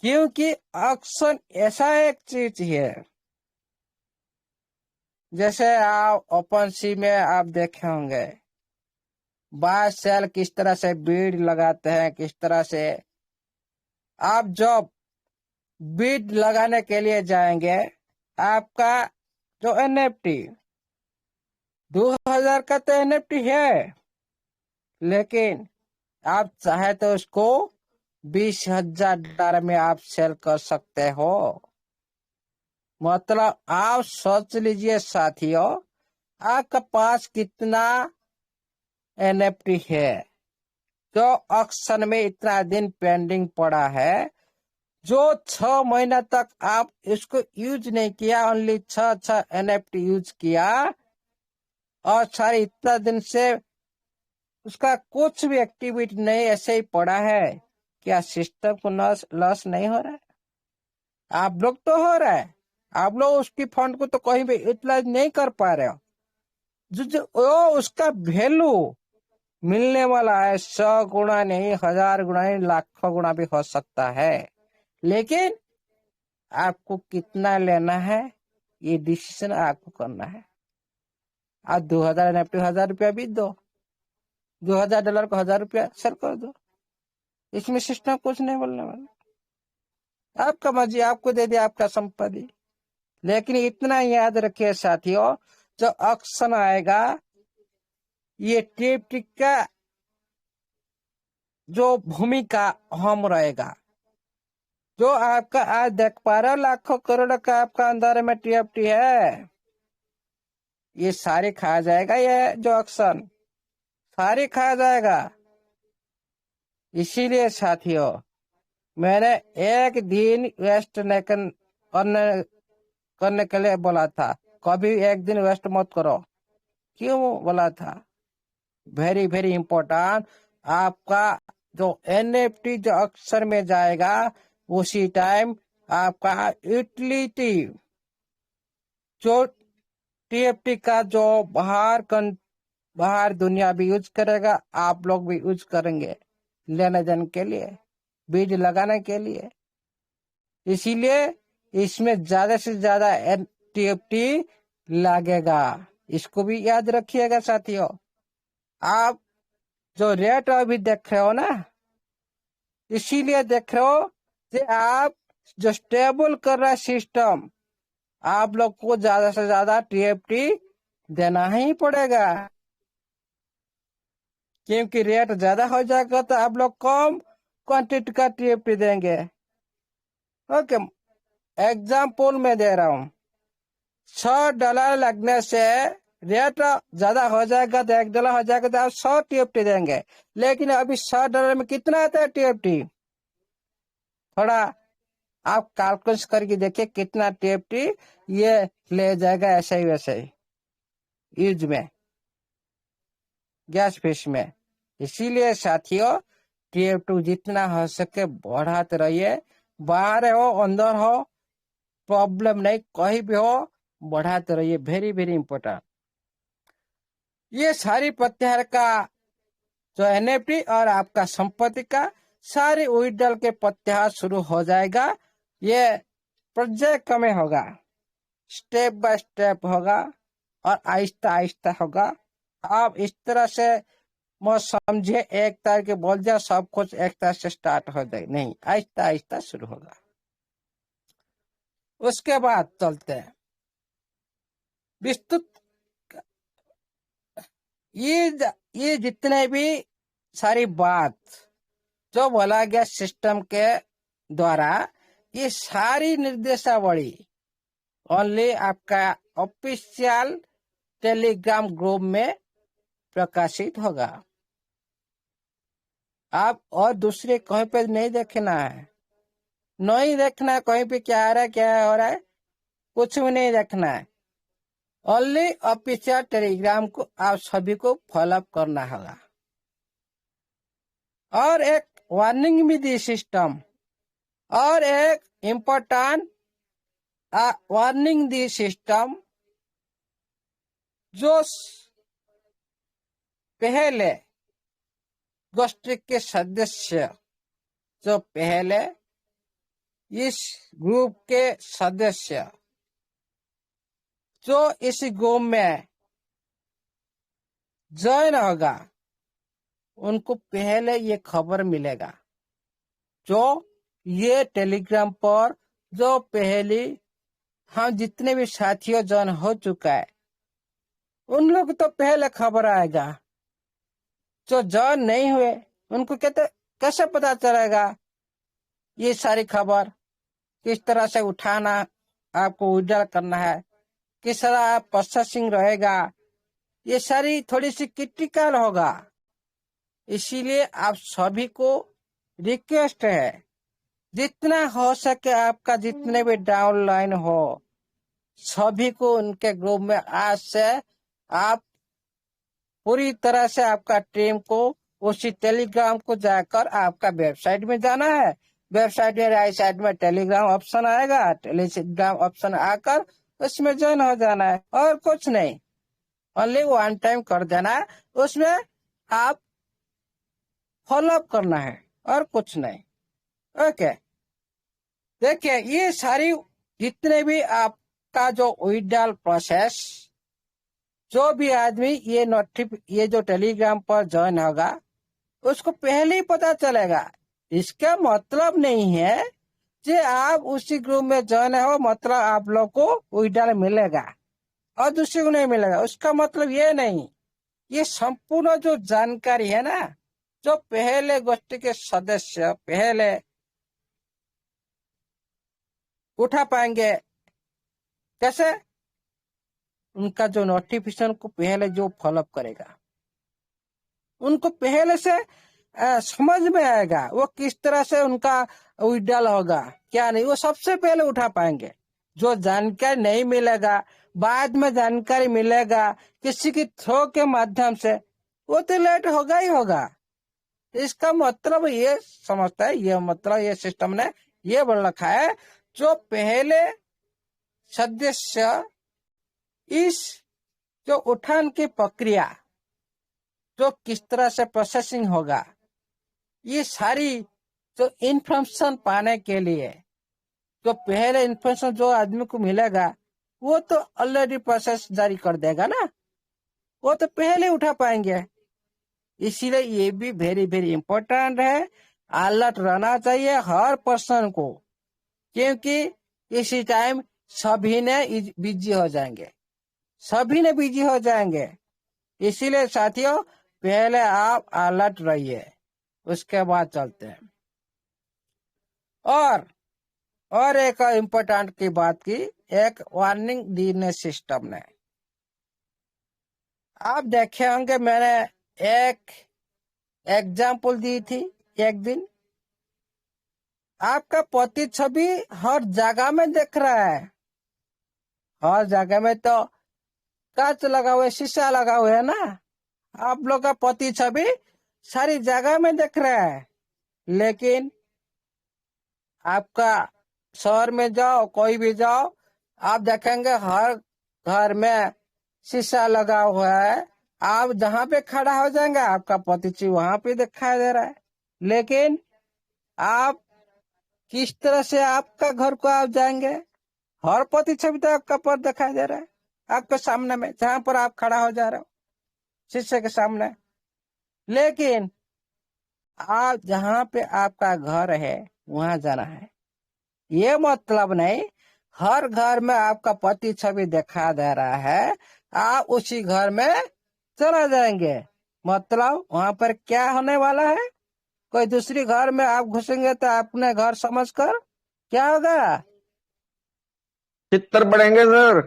क्योंकि ऑक्शन ऐसा एक चीज है, जैसे आप ओपन सी में आप देखे होंगे, बाय सेल किस तरह से बीड लगाते हैं, किस तरह से। आप जब बीड लगाने के लिए जाएंगे, आपका जो एनएफटी 2000 का तो एनएफटी है, लेकिन आप चाहे तो उसको $20,000 में आप सेल कर सकते हो। मतलब आप सोच लीजिए साथियों, आपके पास कितना एनएफटी है जो ऑक्शन में इतना दिन पेंडिंग पड़ा है, जो 6 महीना तक आप इसको यूज नहीं किया, ओनली 6 एनएफटी यूज किया, और सारे इतना दिन से उसका कुछ भी एक्टिविटी नहीं, ऐसे ही पड़ा है। क्या सिस्टम को लॉस नहीं हो रहा है? आप लोग तो हो रहा है। आप लोग उसकी फंड को तो कहीं भी यूटिलाइज नहीं कर पा रहे हो। जो उसका वैल्यू मिलने वाला है 100 गुना नहीं, 1000 गुना नहीं, लाखों गुना भी हो सकता है। लेकिन आपको कितना लेना है, ये डिसीजन आपको करना है। आप 2000 एनएफटी 1000 रुपया भी दो, $2000 को 1000 रुपया सेल कर दो। इसमें सिस्टम कुछ नहीं बोलने वाला। आपका मर्जी, आपको दे दिया आपका संपत्ति। लेकिन इतना याद रखिए साथियों, जो ऑक्शन आएगा, ये टीएफटी का जो भूमिका अहम रहेगा। जो आपका आज देख पा रहे हो, लाखों करोड़ का आपका अंदर में टीएफटी है, ये सारे खा जाएगा। ये जो ऑक्शन सारे खा जाएगा। इसीलिए साथियों, मैंने एक दिन वेस्ट नहीं करने के लिए बोला था। कभी एक दिन वेस्ट मत करो। क्यों बोला था? Very very important. आपका जो एनएफटी जो अक्सर में जाएगा, उसी टाइम आपका यूटिलिटी जो टीएफटी का जो बाहर दुनिया भी यूज करेगा, आप लोग भी यूज करेंगे लेने देने के लिए, बीज लगाने के लिए। इसीलिए इसमें ज्यादा से ज्यादा टीएफटी लगेगा। इसको भी याद रखिएगा साथियों। आप जो रेट अभी देख रहे हो ना, इसीलिए देख रहे हो कि आप जो स्टेबल कर रहा है सिस्टम, आप लोग को ज्यादा से ज्यादा टीएफटी देना ही पड़ेगा, क्योंकि रेट ज्यादा हो जाएगा तो आप लोग कम क्वांटिटी का टीएफटी देंगे। ओके, एग्जाम्पल में दे रहा हूँ, $100 लगने से रेट ज्यादा हो जाएगा तो $1 हो जाएगा तो आप 100 टीएफटी देंगे। लेकिन अभी $100 में कितना आता है टीएफटी, थोड़ा आप कैलकुलेट करके देखिए कितना टीएफटी ये ले जाएगा ऐसे ही वैसे ही यूज में, गैस फिश में। इसीलिए साथियों टीएफटी जितना हो सके बढ़ाते रहिए, बाहर हो अंदर हो प्रॉब्लम नहीं, कहीं भी हो बढ़ाते रहिए, वेरी वेरी इंपॉर्टेंट। ये सारी प्रत्याहार का जो एनएफटी और आपका संपत्ति का सारी विड्रॉल के प्रत्याहार शुरू हो जाएगा। ये प्रोजेक्ट में होगा, स्टेप बाय स्टेप होगा और आहिस्ता आहिस्ता होगा। आप इस तरह से मत समझे एक तारीख के बोल दिया सब कुछ एक तरह से स्टार्ट हो जाए, नहीं, आहिस्ता आहिस्ता शुरू होगा। उसके बाद चलते हैं विस्तृत। ये जितने भी सारी बात जो बोला गया सिस्टम के द्वारा, ये सारी निर्देशावली ओनली आपका ऑफिशियल टेलीग्राम ग्रुप में प्रकाशित होगा। आप और दूसरे कहीं पे नहीं देखना है, नहीं देखना कहीं पे क्या आ रहा है क्या हो रहा है, कुछ भी नहीं देखना है। ओनली ऑफिशियल टेलीग्राम को आप सभी को फॉलोअप करना होगा। और एक वार्निंग भी दी सिस्टम, और एक इम्पोर्टेंट वार्निंग दी सिस्टम, जो पहले गोष्ठी के सदस्य, जो पहले इस ग्रुप के सदस्य जो इस ग्रुप में ज्वाइन होगा, उनको पहले ये खबर मिलेगा। जो ये टेलीग्राम पर जो पहले हम जितने भी साथियों ज्वाइन हो चुका है, उन लोग तो पहले खबर आएगा। जो ज्वाइन नहीं हुए उनको कहते कैसे पता चलेगा ये सारी खबर, किस तरह से उठाना, आपको विड्रॉल करना है, किस तरह प्रोसेसिंग रहेगा, ये सारी थोड़ी सी क्रिटिकल होगा। इसीलिए आप सभी को रिक्वेस्ट है, जितना हो सके आपका जितने भी डाउनलाइन हो सभी को उनके ग्रुप में आज से आप पूरी तरह से आपका टीम को उसी टेलीग्राम को जाकर आपका वेबसाइट में जाना है। वेबसाइट में राइट साइड में टेलीग्राम ऑप्शन आएगा, टेलीग्राम ऑप्शन आकर उसमें ज्वाइन हो जाना है, और कुछ नहीं, ओनली वन टाइम कर देना है। उसमें आप फॉलोअप करना है और कुछ नहीं। ओके, देखिए ये सारी जितने भी आपका जो विड्रॉल प्रोसेस, जो भी आदमी ये जो टेलीग्राम पर ज्वाइन होगा उसको पहले ही पता चलेगा। इसका मतलब नहीं है कि आप उसी ग्रुप में ज्वाइन हो मतलब आप लोग को विड्रॉल मिलेगा और दूसरे को नहीं मिलेगा, उसका मतलब ये नहीं। ये संपूर्ण जो जानकारी है ना, जो पहले गोष्ठी के सदस्य पहले उठा पाएंगे, कैसे, उनका जो नोटिफिकेशन को पहले जो फॉलोअप करेगा उनको पहले से समझ में आएगा वो किस तरह से उनका विड्रॉल होगा क्या नहीं, वो सबसे पहले उठा पाएंगे। जो जानकारी नहीं मिलेगा, बाद में जानकारी मिलेगा किसी की थ्रो के माध्यम से, वो तो लेट होगा ही होगा। इसका मतलब ये समझता है, ये मतलब ये सिस्टम ने ये बोल रखा है, जो पहले सदस्य इस जो उठान की प्रक्रिया जो किस तरह से प्रोसेसिंग होगा, ये सारी जो इन्फॉर्मेशन पाने के लिए जो पहले इन्फॉर्मेशन जो आदमी को मिलेगा वो तो ऑलरेडी प्रोसेस जारी कर देगा ना, वो तो पहले उठा पाएंगे। इसीलिए ये भी वेरी वेरी इंपॉर्टेंट है, अलर्ट रहना चाहिए हर पर्सन को, क्योंकि इसी टाइम सभी ने बिजी हो जाएंगे, सभी ने बिजी हो जाएंगे। इसीलिए साथियों पहले आप अलर्ट रहिए, उसके बाद चलते हैं। और एक इम्पोर्टेंट की बात की, एक वार्निंग दी ने सिस्टम ने। आप देखे होंगे मैंने एक एग्जाम्पल दी थी एक दिन। आपका पति छवि हर जगह में दिख रहा है, हर जगह में तो कांच लगा हुआ है, शीशा लगा हुआ है ना। आप लोग का पति छवि सारी जगह में दिख रहा है, लेकिन आपका शहर में जाओ, कोई भी जाओ, आप देखेंगे हर घर में शीशा लगा हुआ है। आप जहां पे खड़ा हो जाएंगे आपका पति छवि वहां पे दिखाई दे रहा है, लेकिन आप किस तरह से आपका घर को आप जाएंगे? हर पति छवि तो आपका पर दिखाई दे रहा है आपके सामने में, जहां पर आप खड़ा हो जा रहे हो शीशे के सामने। लेकिन आप जहां पे आपका घर है वहां जाना है, ये मतलब नहीं हर घर में आपका पति छवि दिखा दे रहा है आप उसी घर में चला जाएंगे। मतलब वहां पर क्या होने वाला है? कोई दूसरी घर में आप घुसेंगे तो अपने घर समझकर क्या होगा? चित्तर पड़ेंगे सर।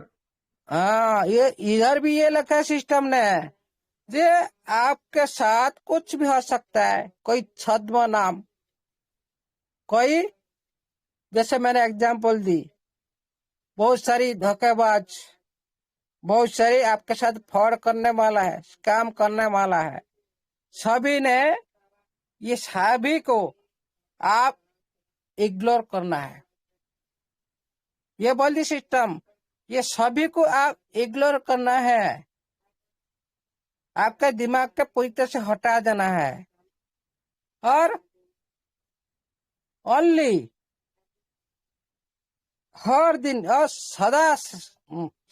हाँ, ये इधर भी ये लिखा है सिस्टम ने, जे आपके साथ कुछ भी हो सकता है। कोई छद्म नाम, कोई, जैसे मैंने एग्जांपल दी, बहुत सारी धोखेबाज, बहुत सारी आपके साथ फ्रॉड करने वाला है, स्कैम करने वाला है। सभी ने, ये सभी को आप इग्नोर करना है। ये बोल दी सिस्टम, ये सभी को आप इग्नोर करना है, आपके दिमाग के पूरी तरह से हटा देना है। और ओनली हर दिन और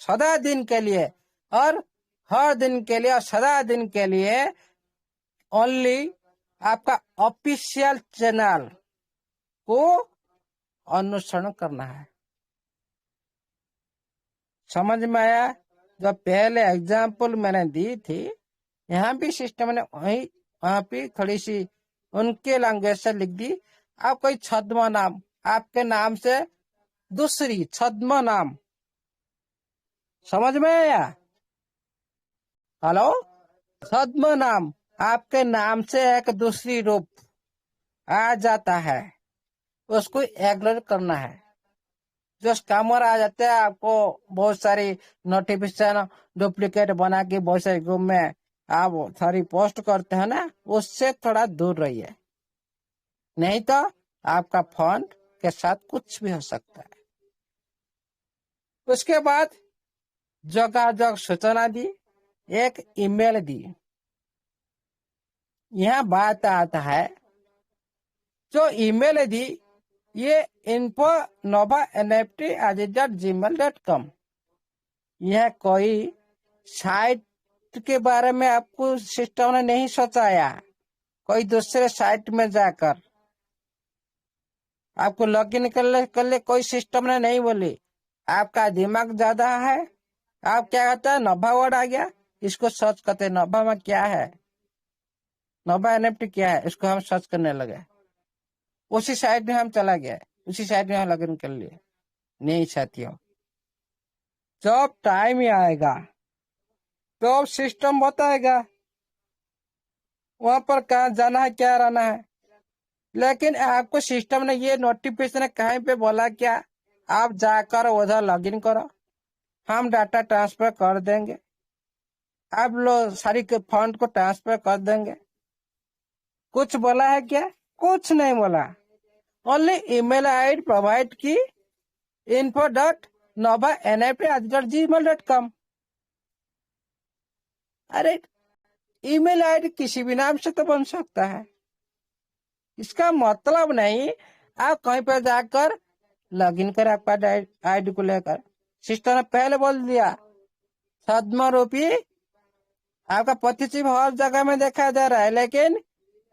सदा दिन के लिए, और हर दिन के लिए और सदा दिन के लिए ओनली आपका ऑफिशियल चैनल को अनुसरण करना है। समझ में आया? जो पहले एग्जाम्पल मैंने दी थी, यहाँ भी सिस्टम ने वहां पे थोड़ी सी उनके लैंग्वेज से लिख दी। आप कोई छद्म नाम, आपके नाम से दूसरी छद्म नाम, समझ में आया? हेलो? छद्म नाम, आपके नाम से एक दूसरी रूप आ जाता है, उसको इग्नोर करना है। जो स्कैमर आ जाते हैं, आपको बहुत सारी नोटिफिकेशन डुप्लीकेट बना के बहुत सारे ग्रुप में आप सारी पोस्ट करते हैं ना, उससे थोड़ा दूर रहिए, नहीं तो आपका फोन के साथ कुछ भी हो सकता है। उसके बाद जोगाजोग सूचना दी, एक ईमेल दी। यहाँ बात आता है, जो ईमेल दी ये info@nft@gmail.com, यह कोई साइट के बारे में आपको सिस्टम ने नहीं सोचाया। कोई दूसरे साइट में जाकर आपको लॉगिन कर ले कोई सिस्टम ने नहीं बोली। आपका दिमाग ज्यादा है, आप क्या कहता है, नोवा वर्ड आ गया, इसको सर्च करते हैं, नोवा में क्या है, नोवा एनएफटी क्या है, इसको हम सर्च करने लगे, उसी साइट में हम चला गया, उसी साइट में हम लॉगिन कर लिए। नहीं साथियों, जब टाइम ही आएगा तो सिस्टम बताएगा वहां पर कहाँ जाना है, क्या रहना है। लेकिन आपको सिस्टम ने ये नोटिफिकेशन कहीं पे बोला क्या? आप जाकर उधर लॉगिन करो, हम डाटा ट्रांसफर कर देंगे, आप लोग सारी के फंड को ट्रांसफर कर देंगे। कुछ बोला है क्या? कुछ नहीं बोला। ओनली ईमेल आईडी प्रोवाइड की, info.nova@gmail.com। अरे ईमेल आईडी किसी भी नाम से तो बन सकता है, इसका मतलब नहीं आप कहीं पर जाकर लॉगिन करें आपका आईडी को लेकर। सिस्टम ने पहले बोल दिया, छद्म रूपी आपका पति चिप हर जगह में देखा जा रहा है, लेकिन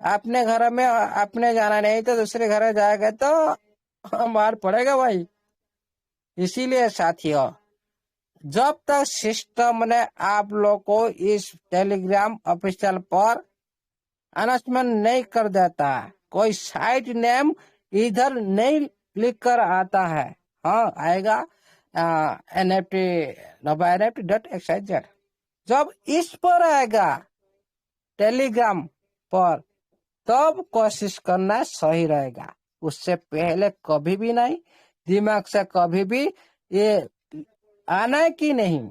अपने घर में अपने जाना नहीं तो दूसरे घर में जाएगा तो मार पड़ेगा भाई। इसीलिए साथियों जब तक सिस्टम ने आप लोग को इस टेलीग्राम ऑफिशियल पर अनाउंसमेंट नहीं कर देता है, कोई साइट नेम इधर नहीं लिख कर आता है, हाँ आएगा NFT nova.nft.xyz, जब इस पर आएगा टेलीग्राम पर तब कोशिश करना सही रहेगा। उससे पहले कभी भी नहीं, दिमाग से कभी भी ये आना है कि नहीं।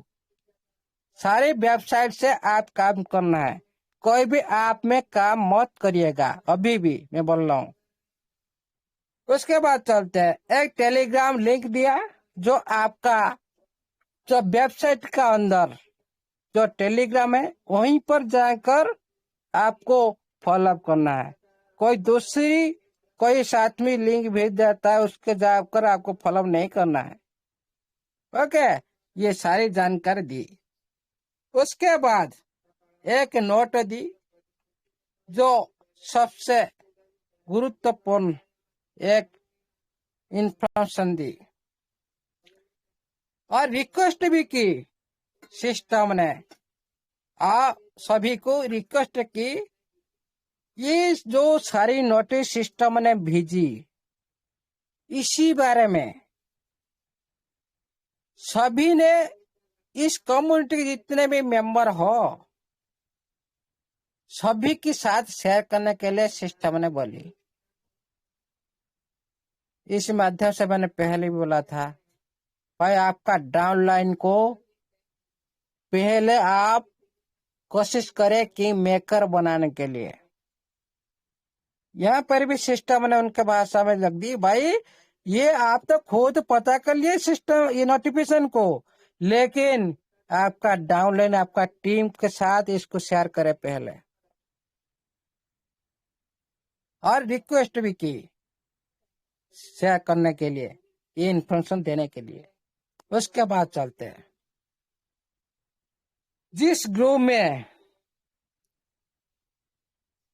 सारी वेबसाइट से आप काम करना है, कोई भी आप में काम मत करिएगा, अभी भी मैं बोल रहा हूँ। उसके बाद चलते हैं, एक टेलीग्राम लिंक दिया जो आपका जो वेबसाइट का अंदर जो टेलीग्राम है वहीं पर जाकर आपको फॉलोअप करना है। कोई दूसरी कोई साथ में लिंक भेज देता है, उसके जाकर आपको फॉलोअप नहीं करना है। ओके, ये सारी जानकारी दी। उसके बाद एक नोट दी जो सबसे गुरुत्वपूर्ण एक इंफॉर्मेशन दी और रिक्वेस्ट भी की सिस्टम ने। आप सभी को रिक्वेस्ट की, ये जो सारी नोटिस सिस्टम ने भेजी इसी बारे में सभी ने इस कम्युनिटी के जितने भी मेंबर हो सभी के साथ शेयर करने के लिए सिस्टम ने बोली। इस माध्यम से मैंने पहले भी बोला था भाई, आपका डाउनलाइन को पहले आप कोशिश करें कि मेकर बनाने के लिए। यहाँ पर भी सिस्टम ने उनके भाषा में लग दी, भाई ये आप तो खुद पता कर लिए सिस्टम ये नोटिफिकेशन को, लेकिन आपका डाउनलाइन आपका टीम के साथ इसको शेयर करे पहले, और रिक्वेस्ट भी की शेयर करने के लिए, ये इन्फॉर्मेशन देने के लिए। उसके बाद चलते हैं, जिस ग्रुप में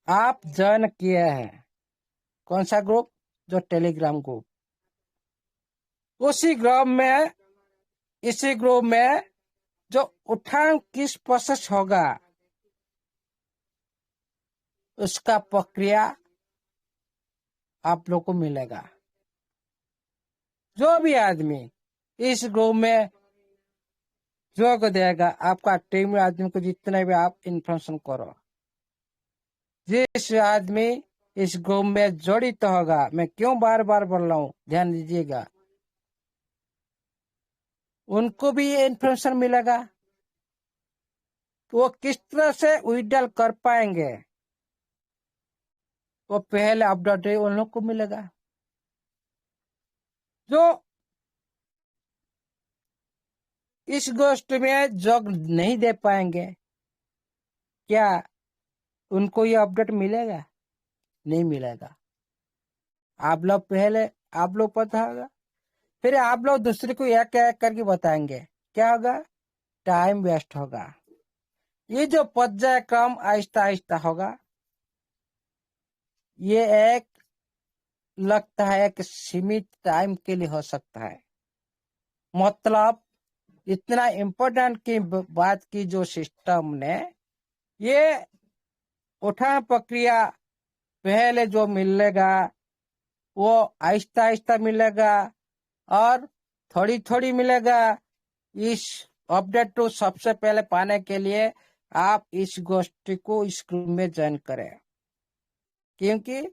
आप ज्वाइन किए हैं, कौन सा ग्रुप, जो टेलीग्राम ग्रुप, उसी ग्रुप में इसी ग्रुप में जो उठान किस प्रोसेस होगा उसका प्रक्रिया आप लोग को मिलेगा। जो भी आदमी इस ग्रुप में जोग देगा, आपका टीम आदमी को जितने भी आप इन्फॉर्मेशन करो, जिस आदमी इस ग्रुप में जड़ित होगा, मैं क्यों बार बार बोल रहा हूँ ध्यान दीजिएगा, उनको भी ये इन्फॉर्मेशन मिलेगा। वो किस तरह से विड्रॉल कर पाएंगे वो पहले अपडेट उन लोग को मिलेगा। जो इस गोष्ठ में जग नहीं दे पाएंगे, क्या उनको ये अपडेट मिलेगा? नहीं मिलेगा। आप लोग पहले आप लोग पता होगा, फिर आप लोग दूसरे को एक एक करके बताएंगे, क्या होगा? टाइम वेस्ट होगा। ये जो पर्यायक्रम आहिस्ता आहिस्ता होगा, ये एक लगता है एक सीमित टाइम के लिए हो सकता है। मतलब इतना इम्पोर्टेंट की बात की जो सिस्टम ने, ये उठान प्रक्रिया पहले जो मिलेगा वो आहिस्ता आहिस्ता मिलेगा और थोड़ी थोड़ी मिलेगा। इस अपडेट को सबसे पहले पाने के लिए आप इस गोष्ठी को इस ग्रुप में ज्वाइन करें, क्योंकि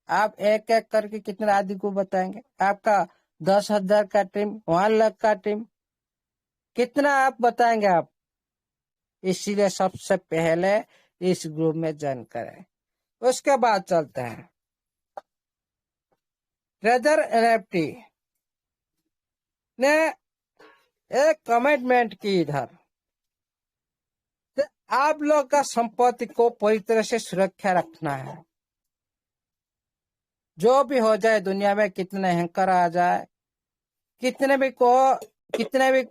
आप एक एक करके कितने आदमी को बताएंगे। आपका 10,000 का टीम, 1 लाख का टीम, कितना आप बताएंगे आप? इसीलिए सबसे पहले इस ग्रुप में ज्वाइन करें। उसके बाद चलते हैं, ट्रेजर NFT ने एक कमिटमेंट की इधर, तो आप लोग का संपत्ति को पूरी तरह से सुरक्षा रखना है। जो भी हो जाए दुनिया में, कितने हैकर आ जाए, कितने भी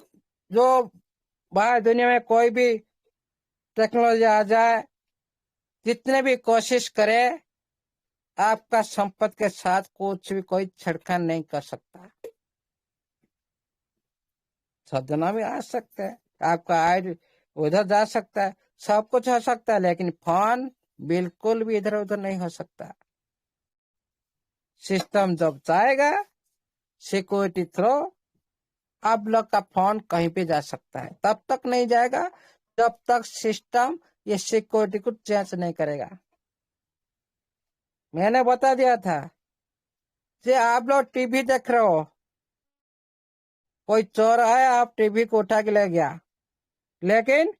जो बाहर दुनिया में कोई भी टेक्नोलॉजी आ जाए, जितने भी कोशिश करे, आपका संपत्ति के साथ कुछ भी कोई छेड़खानी नहीं कर सकता। सदना भी आ सकता है, आपका आई उधर जा सकता है, सब कुछ हो सकता है, लेकिन फोन बिल्कुल भी इधर उधर नहीं हो सकता। सिस्टम जब चाहेगा सिक्योरिटी थ्रो आप लोग का फोन कहीं पे जा सकता है, तब तक नहीं जाएगा जब तक सिस्टम ये सिक्योरिटी को चेंज नहीं करेगा। मैंने बता दिया था कि आप लोग टीवी देख रहे हो, कोई चोर आया, आप टीवी को उठा के ले गया, लेकिन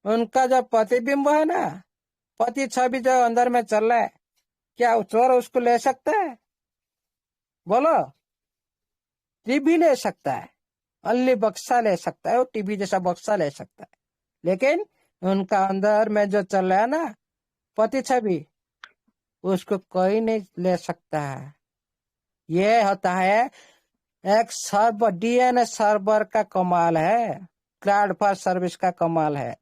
उनका जो प्रतिबिंब है ना, पति छवि जो अंदर में चल रहा है, क्या चोर उसको ले सकता है? बोलो। टीवी ले सकता है, अन्य बक्सा ले सकता है, वो टीवी जैसा बक्सा ले सकता है, लेकिन उनका अंदर में जो चल रहा है ना पति छवि, उसको कोई नहीं ले सकता है। ये होता है एक सर्वर, डीएनए सर्वर का कमाल है, क्लाउड फॉर सर्विस का कमाल है।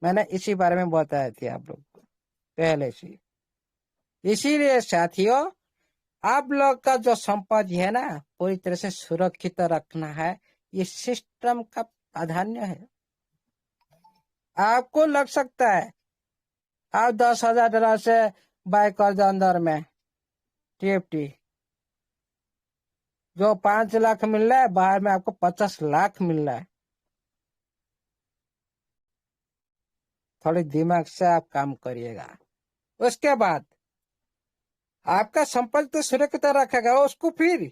मैंने इसी बारे में बताया थी आप लोग को पहले से। इसीलिए साथियों, आप लोग का जो संपत्ति है ना पूरी तरह से सुरक्षित रखना है, ये सिस्टम का प्राधान्य है। आपको लग सकता है आप $10,000 से बाय कर दो अंदर में टीएफटी, जो 5 लाख मिल रहा है बाहर में आपको 50 लाख मिल रहा है। थोड़ी दिमाग से आप काम करिएगा। उसके बाद आपका संपत्ति तो सुरक्षित रखेगा, उसको फिर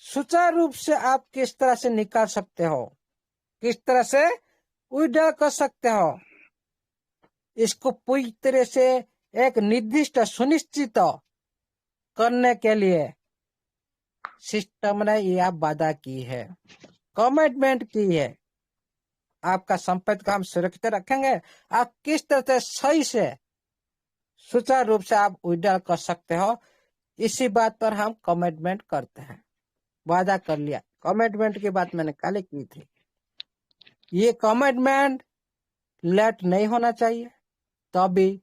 सुचारू रूप से आप किस तरह से निकाल सकते हो, किस तरह से विड्रॉ कर सकते हो, इसको पूरी तरह से एक निर्दिष्ट सुनिश्चित करने के लिए सिस्टम ने यह वादा की है, कमिटमेंट की है। आपका संपत्ति को हम सुरक्षित रखेंगे, आप किस तरह से सही से सुचारू रूप से आप विड्रॉ कर सकते हो, इसी बात पर हम कमिटमेंट करते हैं। वादा कर लिया, कमिटमेंट की बात मैंने कल की थी। ये कमिटमेंट लेट नहीं होना चाहिए, तभी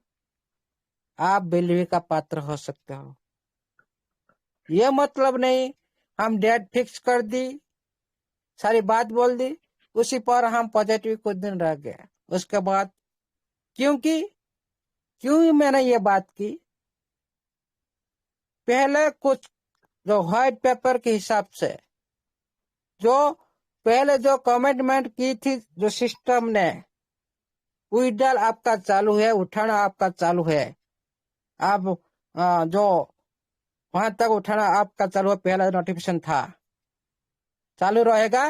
आप बिलीव का पात्र हो सकते हो। ये मतलब नहीं हम डेट फिक्स कर दी, सारी बात बोल दी, उसी पर हम पॉजिटिव कुछ दिन रह गए, उसके बाद क्यों मैंने ये बात की, पहले कुछ जो व्हाइट पेपर के हिसाब से जो पहले जो कमिटमेंट की थी, जो सिस्टम ने विड्रॉल आपका चालू है, उठाना आपका चालू है, आप जो वहां तक उठाना आपका चालू है, पहला नोटिफिकेशन था चालू रहेगा।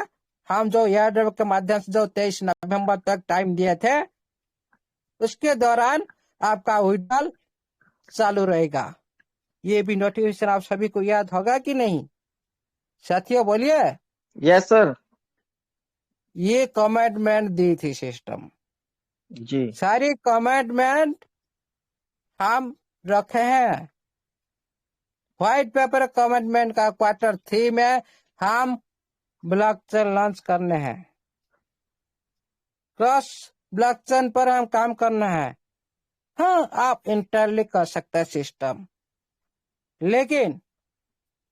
हम जो एयरड्रॉप के माध्यम से जो 23 नवंबर तक टाइम दिए थे, उसके दौरान आपका विड्रॉल चालू रहेगा। ये भी नोटिफिकेशन आप सभी को याद होगा कि नहीं साथियों, बोलिए। Yes sir. ये कमिटमेंट दी थी सिस्टम, जी सारी कमिटमेंट हम रखे हैं। व्हाइट पेपर कमिटमेंट का Q3 में हम ब्लॉकचेन लॉन्च करने हैं, क्रॉस ब्लॉकचेन पर हम काम करना है। हाँ, आप इंटरली कर सकते हैं सिस्टम, लेकिन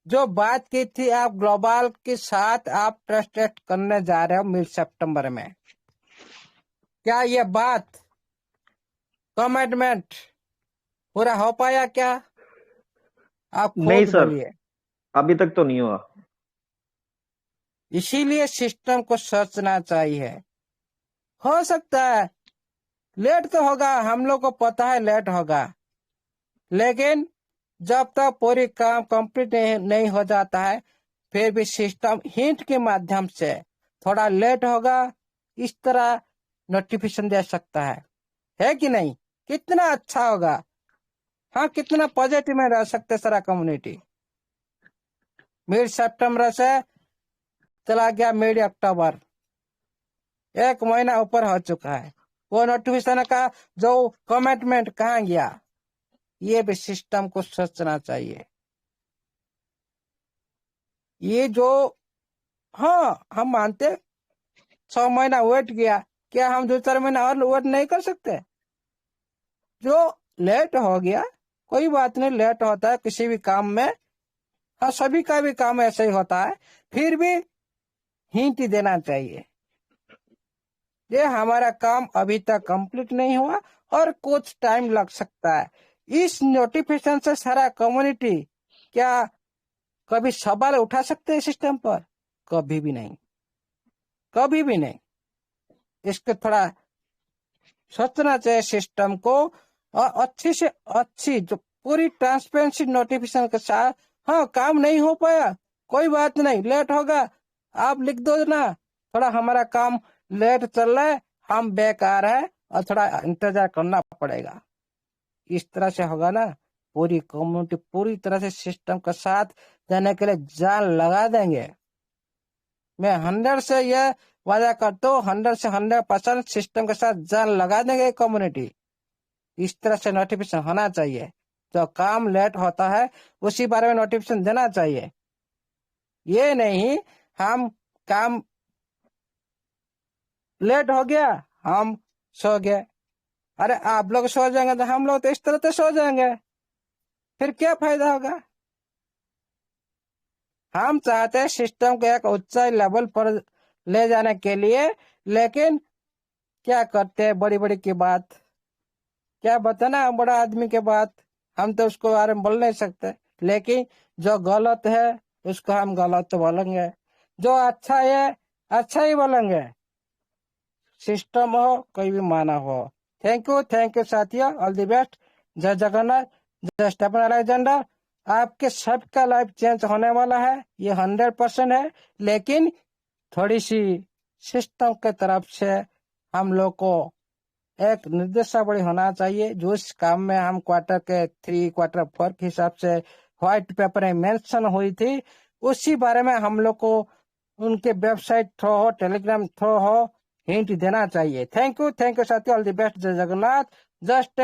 जो बात की थी आप ग्लोबल के साथ आप ट्रस्टेड करने जा रहे हो मिड सितंबर में, क्या ये बात कमिटमेंट पूरा हो पाया क्या? आप नहीं खुद सर, बोलिए। अभी तक तो नहीं हुआ। इसीलिए सिस्टम को सोचना चाहिए। हो सकता है लेट तो होगा, हम लोग को पता है लेट होगा, लेकिन जब तक पूरी काम कंप्लीट नहीं हो जाता है, फिर भी सिस्टम हिंट के माध्यम से थोड़ा लेट होगा, इस तरह नोटिफिकेशन दे सकता है कि नहीं? कितना अच्छा होगा। हाँ, कितना पॉजिटिव में रह सकते सारा कम्युनिटी। मिड सितंबर से चला गया मिड अक्टूबर, 1 महीना ऊपर हो चुका है। वो नोटिफिकेशन का जो कमिटमेंट कहाँ गया, ये भी सिस्टम को सोचना चाहिए। ये जो हाँ हम मानते 6 महीना वेट किया, क्या हम 2-4 महीना और वेट नहीं कर सकते? जो लेट हो गया कोई बात नहीं, लेट होता है किसी भी काम में, हाँ सभी का भी काम ऐसे ही होता है, फिर भी हिंट देना चाहिए। ये हमारा काम अभी तक कंप्लीट नहीं हुआ और कुछ टाइम लग सकता है। इस नोटिफिकेशन से सारा कम्युनिटी क्या कभी सवाल उठा सकते हैं सिस्टम पर? कभी भी नहीं, कभी भी नहीं। इसको थोड़ा सोचना चाहिए सिस्टम को, और अच्छी से अच्छी जो पूरी ट्रांसपेरेंसी नोटिफिकेशन के साथ। हाँ, काम नहीं हो पाया, कोई बात नहीं, लेट होगा, आप लिख दो ना, थोड़ा हमारा काम लेट चल रहा है, हम बेकार है और थोड़ा इंतजार करना पड़ेगा। इस तरह से होगा ना, पूरी कम्युनिटी पूरी तरह से सिस्टम के साथ जाने के लिए जान लगा देंगे। मैं 100 से यह वादा करता हूँ, 100 से 100% सिस्टम के साथ जान लगा देंगे कम्युनिटी। इस तरह से नोटिफिकेशन होना चाहिए। जो काम लेट होता है उसी बारे में नोटिफिकेशन देना चाहिए। ये नहीं हम काम लेट हो गया हम सो गए, अरे आप लोग सो जाएंगे तो हम लोग तो इस तरह से सो जाएंगे, फिर क्या फायदा होगा? हम चाहते हैं सिस्टम को एक उच्च लेवल पर ले जाने के लिए, लेकिन क्या करते हैं, बड़ी बड़ी की बात क्या बताना, बड़ा आदमी के बात हम तो उसको बारे में बोल नहीं सकते। लेकिन जो गलत है उसको हम गलत तो बोलेंगे, जो अच्छा है अच्छा ही बोलेंगे, सिस्टम हो कोई भी माना हो। थैंक यू साथियों, ऑल द बेस्ट। जय जगन्नाथ, जय स्टेफन अलेक्जेंडर। आपके सबका लाइफ चेंज होने वाला है, ये 100% है। लेकिन थोड़ी सी सिस्टम के तरफ से हम लोग को एक निर्देशावली होना चाहिए, जो इस काम में हम क्वार्टर के 3 क्वार्टर 4 के हिसाब से व्हाइट पेपर में मेंशन हुई थी, उसी बारे में हम लोग को उनके वेबसाइट थ्रू हो, टेलीग्राम थ्रू हो, हिंट देना चाहिए। थैंक यू साथियों, ऑल द बेस्ट। जय जगन्नाथ, जस्ट